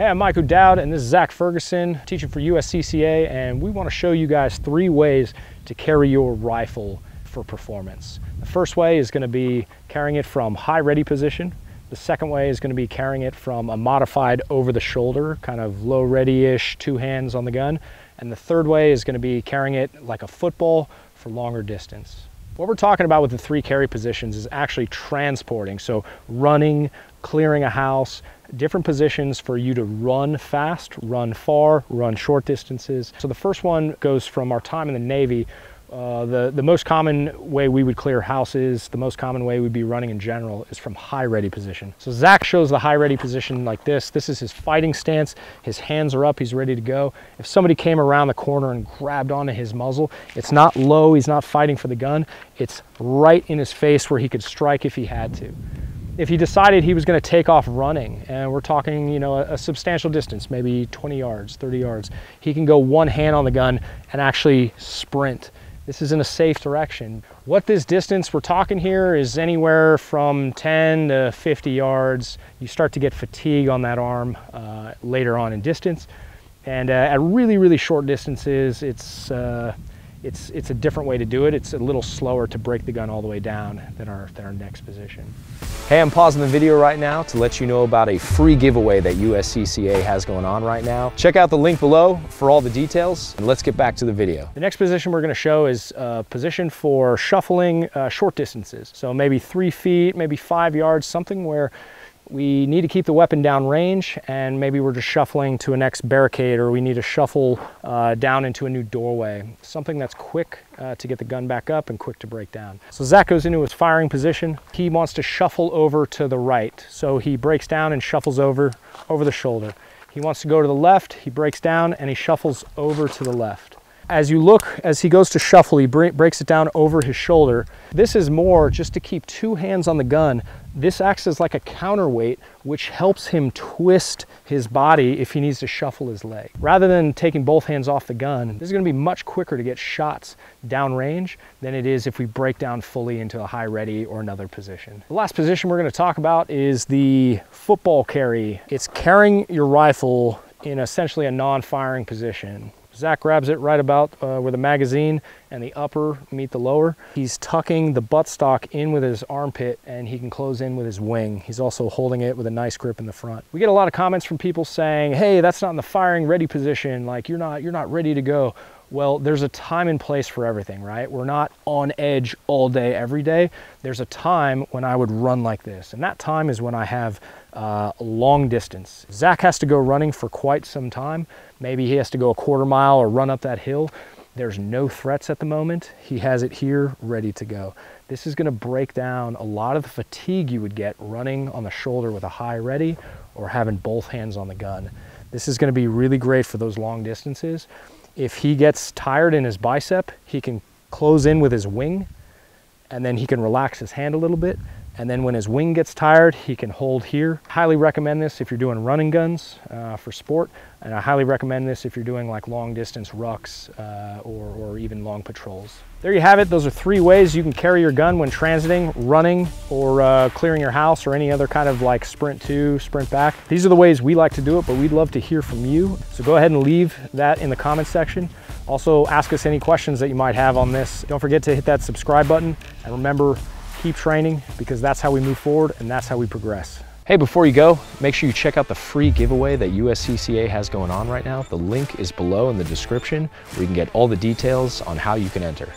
Hey, I'm Mike O'Dowd and this is Zach Ferguson, teaching for USCCA, and we want to show you guys 3 ways to carry your rifle for performance. The first way is going to be carrying it from high ready position. The second way is going to be carrying it from a modified over the shoulder, kind of low ready-ish, 2 hands on the gun. And the third way is going to be carrying it like a football for longer distance. What we're talking about with the 3 carry positions is actually transporting, so running, clearing a house, different positions for you to run fast, run far, run short distances. So the first one goes from our time in the Navy. The most common way we would clear houses, the most common way we'd be running in general, is from high ready position. So Zach shows the high ready position like this. This is his fighting stance. His hands are up, he's ready to go. If somebody came around the corner and grabbed onto his muzzle, it's not low, he's not fighting for the gun. It's right in his face where he could strike if he had to. If he decided he was going to take off running, and we're talking, you know, a substantial distance, maybe 20 yards, 30 yards, he can go one hand on the gun and actually sprint. This is in a safe direction. What this distance we're talking here is anywhere from 10 to 50 yards. You start to get fatigue on that arm later on in distance. And at really, really short distances, it's a different way to do it. It's a little slower to break the gun all the way down than our next position. Hey, I'm pausing the video right now to let you know about a free giveaway that USCCA has going on right now. Check out the link below for all the details, and let's get back to the video. The next position we're going to show is a position for shuffling short distances. So maybe 3 feet, maybe 5 yards, something where we need to keep the weapon down range, and maybe we're just shuffling to a next barricade, or we need to shuffle down into a new doorway. Something that's quick to get the gun back up and quick to break down. So Zach goes into his firing position. He wants to shuffle over to the right. So he breaks down and shuffles over the shoulder. He wants to go to the left. He breaks down and he shuffles over to the left. As you look, as he goes to shuffle, he breaks it down over his shoulder. This is more just to keep 2 hands on the gun. This acts as like a counterweight, which helps him twist his body if he needs to shuffle his leg. Rather than taking both hands off the gun, this is going to be much quicker to get shots downrange than it is if we break down fully into a high ready or another position. The last position we're going to talk about is the football carry. It's carrying your rifle in essentially a non-firing position. Zach grabs it right about where the magazine and the upper meet the lower. He's tucking the buttstock in with his armpit, and he can close in with his wing. He's also holding it with a nice grip in the front. We get a lot of comments from people saying, hey, that's not in the firing ready position, like you're not ready to go. Well, there's a time and place for everything, right? We're not on edge all day, every day. There's a time when I would run like this, and that time is when I have long distance. Zach has to go running for quite some time. Maybe he has to go a 1/4 mile or run up that hill. There's no threats at the moment. He has it here ready to go. This is going to break down a lot of the fatigue you would get running on the shoulder with a high ready or having both hands on the gun. This is going to be really great for those long distances. If he gets tired in his bicep, he can close in with his wing, and then he can relax his hand a little bit. And then when his wing gets tired, he can hold here. Highly recommend this if you're doing running guns for sport. And I highly recommend this if you're doing like long distance rucks or even long patrols. There you have it. Those are 3 ways you can carry your gun when transiting, running, or clearing your house, or any other kind of like sprint to, sprint back. These are the ways we like to do it, but we'd love to hear from you. So go ahead and leave that in the comments section. Also ask us any questions that you might have on this. Don't forget to hit that subscribe button, and remember, keep training, because that's how we move forward and that's how we progress. Hey, before you go, make sure you check out the free giveaway that USCCA has going on right now. The link is below in the description where you can get all the details on how you can enter.